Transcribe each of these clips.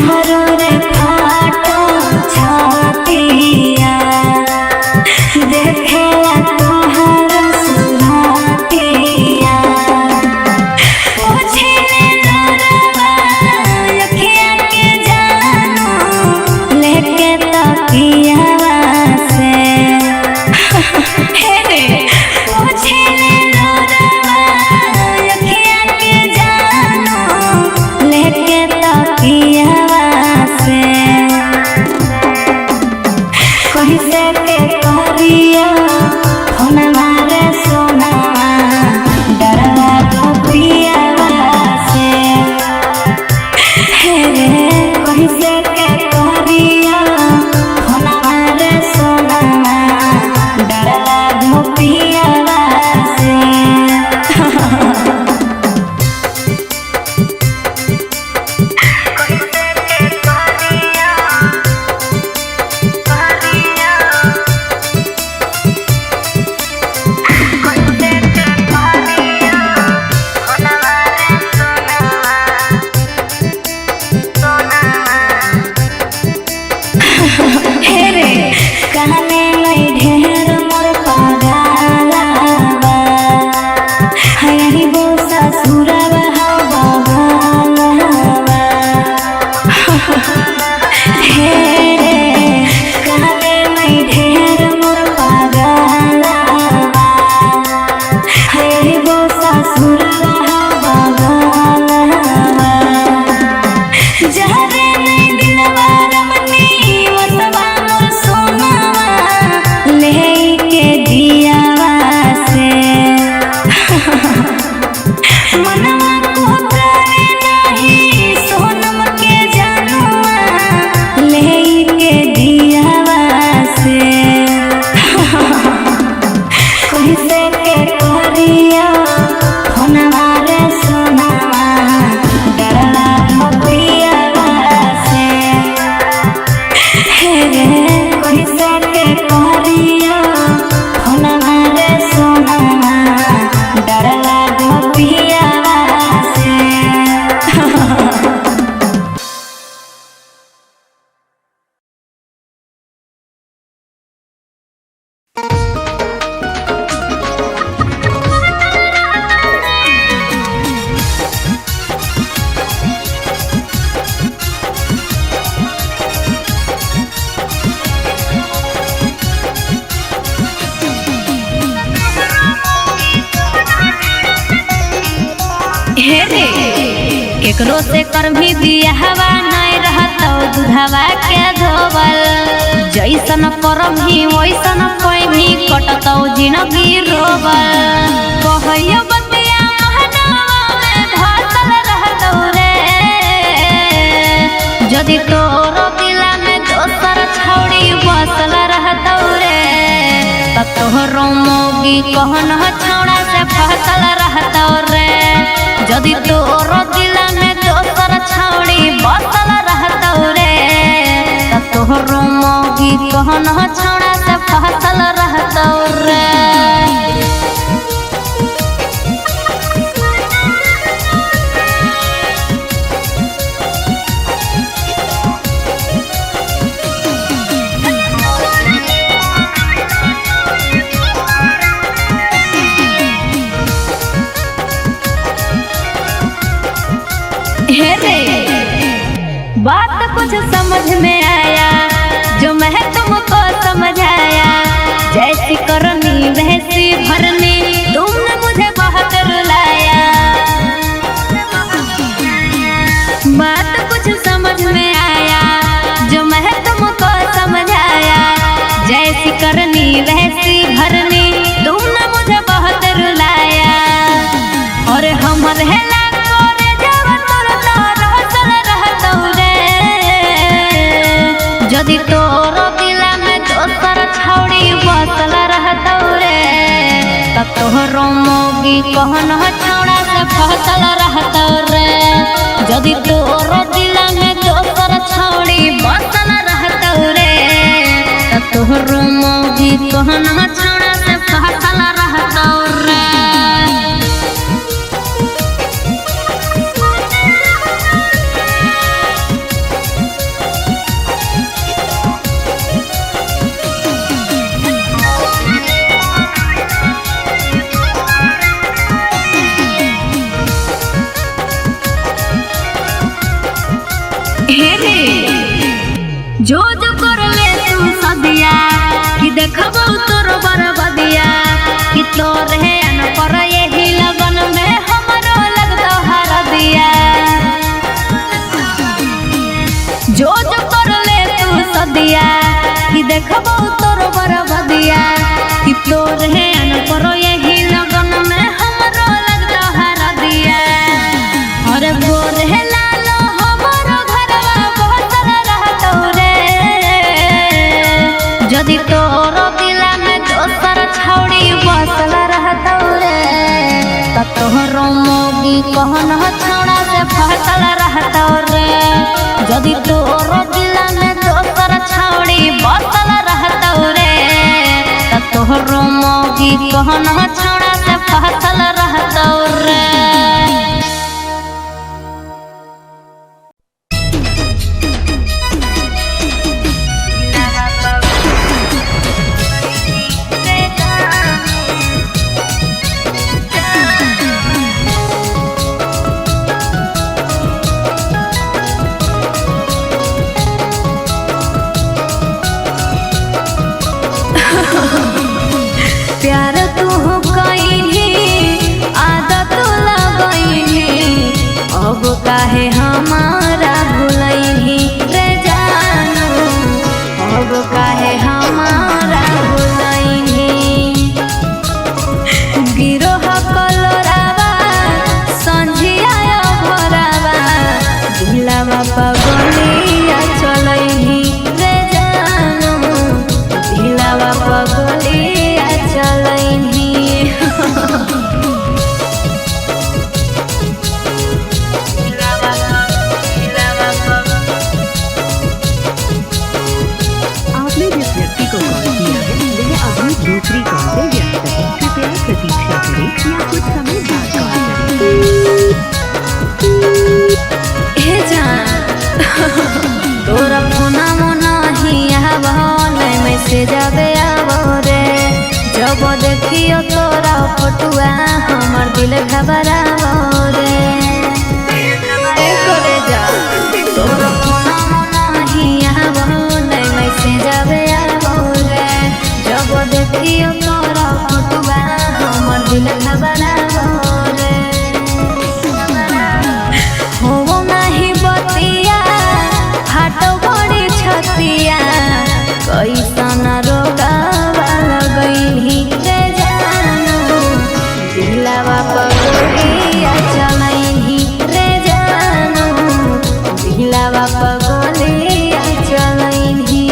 हमरो रे फाटो छातिया देखेला तोहर सुरतिया पूछले लोरवा अखिया के जानो लेके तकियावा से हे रे पूछले लोरवा अखिया के जानो लेके तकियावा से कहीं से के करिया फोनवा रे सोनावा डरवा गोपियावा से हे रे कहीं से के करिया फोनवा रे सोनावा डरवा गोपियावा से हे रे कहने लई ढेर मोर पागलवा हयही बो ससुरवा हो बगलवा हे रे कहने लई ढेर मोर पागलवा हयही बो ससुरवा हो बगलवा जहरे नहीं दिलवा रमनी वसवा मोर सोनावा लेके दियावा से मनवा को करे नहीं सोनम के जानुआ लेके दियावा से कहीं से के करिया फोनवा रे सोनावा डरला गोपियावा से हे रे कहीं से के करिया फोनवा रे सोनावा डरला गोपियावा से हे रे केकरो से कर भी दिया हवा नहीं रहता दूधवा के धोवल जैसन करम ही वैसन कोई भी कटतौ जिंदगी रोवल कहैयो बतिया महनवा में धसल रहतौ रे यदि तोरो दिला में दोसर छौड़ी बसल रहतौ रे तब तोहरो मोगी कहन छौड़ा से फसल रहतौ रे यदि तोरो दिला में दोसर छौड़ी बसल रहतौ रे तब तोहरो मोगी कहन छौड़ा से फसल रहतौ रे हे रे बात कुछ समझ में आया जो मैं तुमको समझाया जैसी करनी वैसी भरनी तुमने मुझे बहुत रुलाया बात कुछ समझ में आया जो मैं तुमको समझाया जैसी करनी वैसी भरनी तुमने मुझे बहुत रुलाया और हमर है यदि तोरो दिला में दोसर छौड़ी बसल रहतौ रे तब तोहरो मोगी कहन छौड़ा से फसल रहतौ रे यदि तोरो दिला में दोसर छौड़ी बसल रहतौ रे तब तोहरो मोगी कहन छौड़ा से फसल रहतौ रे जो जो कर ले तू सदिया कि देखबो तोर बरबदिया कि तोर है न पर यही लगन में हमरो लगतो हरदिया। जो जो कर ले तू सदिया कि देखबो तोर बरबदिया कि तोर है न पर यही लगन में हमरो लगतो हरदिया। अरे गोर है लालो हमरो घरवा बहतर रहतो रे जदि तोर दिला में दोसर छौड़ी बसल रहतो रे त तोहरो मोगी कहन छौड़ा से फसल रहतो रे। जदि तोर दिला में दोसर छौड़ी बसल रहतो रे त तोहरो मोगी कहन छौड़ा से फसल रहतो रे। प्यार तू कइनी आदत लगइनी अब काहे हमारा भुलइनी रे जानू अब काहे हमारा भुलइनी। गिरोह कलोरावा संझिया भरावा दिलवा पगलिया चलइनी रे जानू दिलवा पगलिया चलइनी। आपने जिस व्यक्ति को कॉल किया है वह अभी दूसरी कॉल पे व्यस्त है, कृपया प्रतीक्षा करें या कुछ समय बाद कॉल करें। हे जान तोरा फोना मोना ही आवो नहीं मैसेज आवे आवो रे जब देखियो तोरा फोटुआ हमर दिल घबरावो रे। ए करे जा तोरा फोना मोना ही आवो नहीं मैसेज आवे आवो रे जब देखियो तोरा फोटुआ हमर दिल घबरावो रे। हो नाही बतिया हाटो बड़ी छतिया कैसन रोगावा लगइनी रे जानू दिलवा पगलिया चलइनी रे जानू दिलवा पगलिया चलइनी।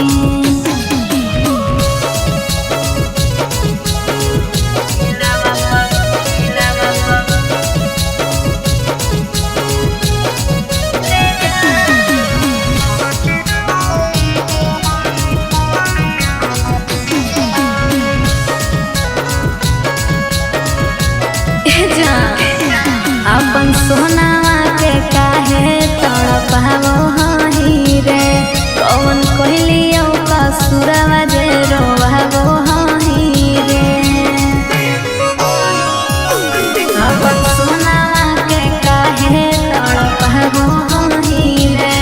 अपन सोनावा के काहे तड़पावो हही रे कौन कहलियो कसुरवा जे रोवावो हही रे। अपन सोनावा के काहे तड़पावो हही रे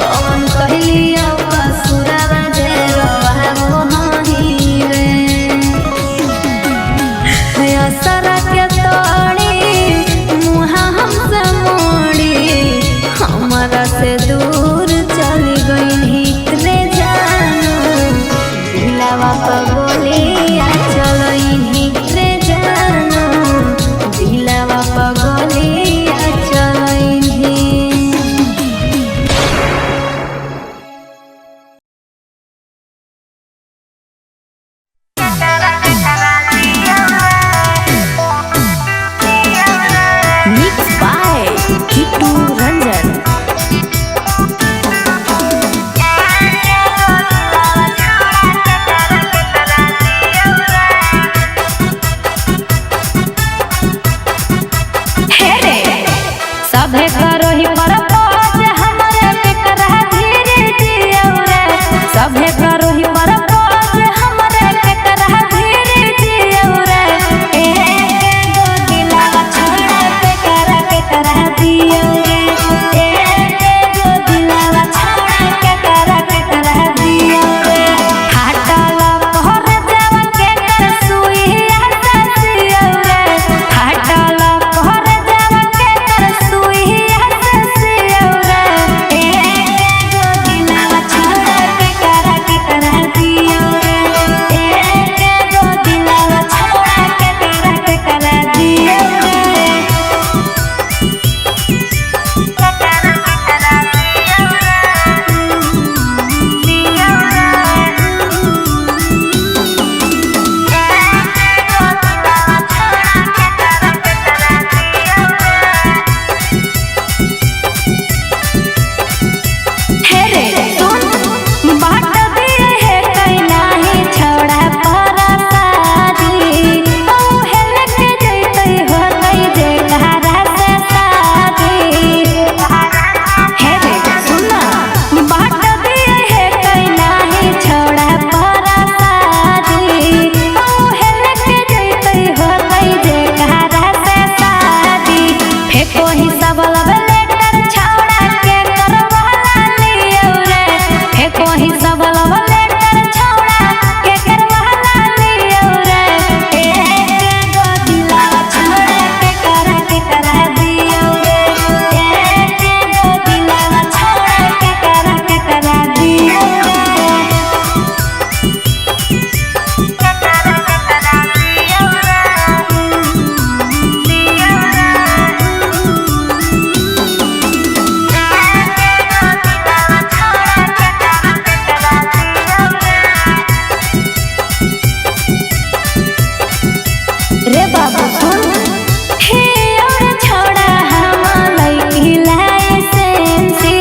कौन कहलियो कसुरवा जे रोवावो हही रे। असर के तोड़ी मुहा हमसे मोड़ी हमारा से दूर चली गई रे जानू दिलवा पगलिया चलइनी रे जानू दिलवा पगलिया चलइनी। Mixed by Kitu Ranjan। हे रे सभे करो ही परपोज हमरे पे करह धीरे जियो रे सभे करो ही परपोज हमरे पे करह धीरे जियो रे। दो दिलवा छोड़ा पे करह दियो रे दो दिलवा छोड़ा रे सुन बाट दिए है कहीं नाही छोड़ा पर शादी ओ हेल के जैते हो कहीं जे कहारा से शादी हे रे सुन बाट दिए है कहीं नाही छोड़ा पर शादी ओ हेल के जैते हो कहीं जे कहारा से शादी फेको ही सब लेटर छौड़ा के करवाला लियो रे फेको ही सब लेटर छौड़ा के करवाला लियो रे एक गो दिलावा छौड़ा के करा दियो रे एक गो दिलावा छौड़ा के करा दियो रे बाबू सुन हे और छोड़ा हम लइकी लाइसेंसी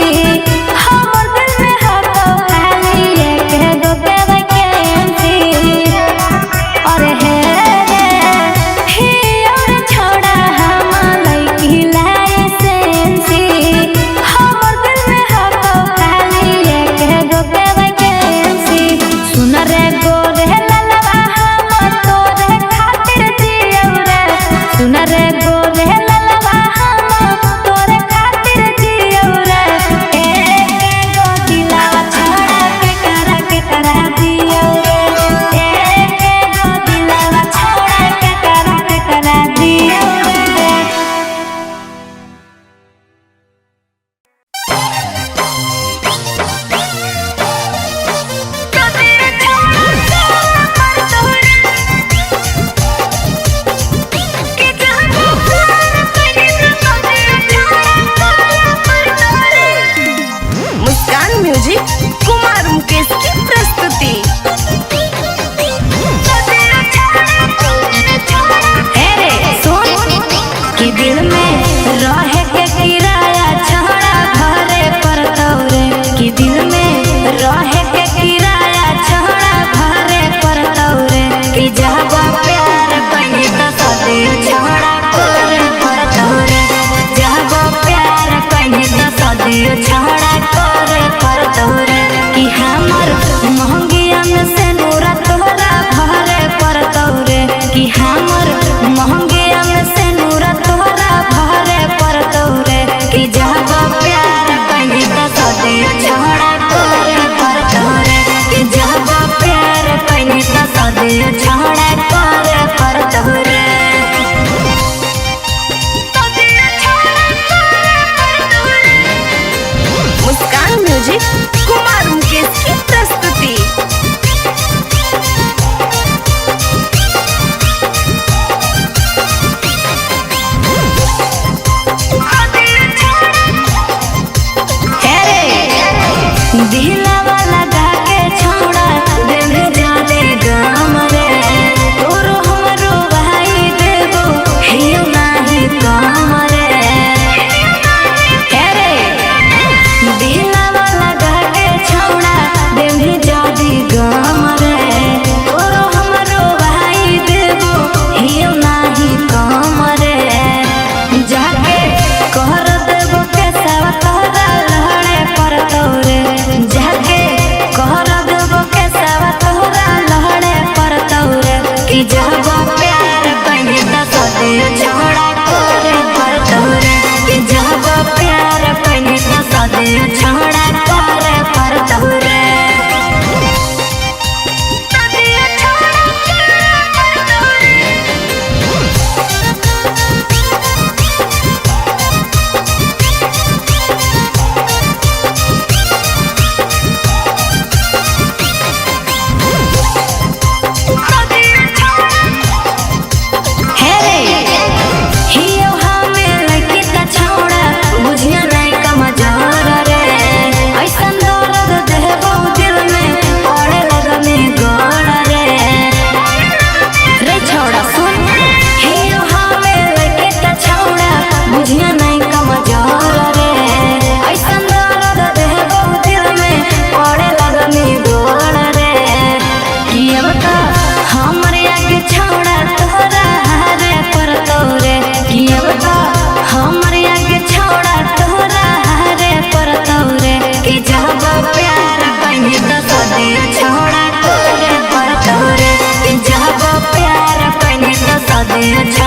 हमर दिल में हो तो खाली एक गो के वैकेंसी अरे हे और छोड़ा हम लइकी लाइसेंसी हमर दिल में हो तो खाली एक गो के वैकेंसी सुन रे गोरे ललवा हम तोरे खातिर जियो रे सुन रे गोरे ललवा हम तोरे खातिर जियो रे एक गो दिलावा छौड़ा के करा दियो रे एक गो दिलावा छौड़ा के करा दियो रे मुस्कान म्यूजिक कुमार मुकेश की प्रस्तुति। हे रे सुन कि दिल में रहे के किराया छौड़ा घरे पर तौरे कि दिल में रहे के किराया छौड़ा घरे पर तौरे कि जब प्यार कहीं तो सदी छौड़ा करे पर तौरे जब प्यार कहीं तो सदी छौड़ा करे पर तौरे कि हमर महंगिया में से नूरा तोरा भरे पर तौरे कि हमर महंगिया में से नूरा तोरा भरे पर तौरे कि जब प्यार कहीं तो सदी छौड़ा करे पर तौरे कि जब प्यार कहीं तो सदी छौड़ा करे पर तौरे मुस्कान म्यूजिक कुमार मुकेश की प्रस्तुति। हे रे दिलवा लगा के छौड़ा दिल जाने गम रे तोरो हमरो भाई देबो हियो नाही कम रे हे रे दिलवा लगा के छौड़ा दिल जाने गम रे तोरो हमरो भाई देबो हियो नाही कम रे जाके कर देबो के सब तोरा लहड़े पर तौरे जाके तुम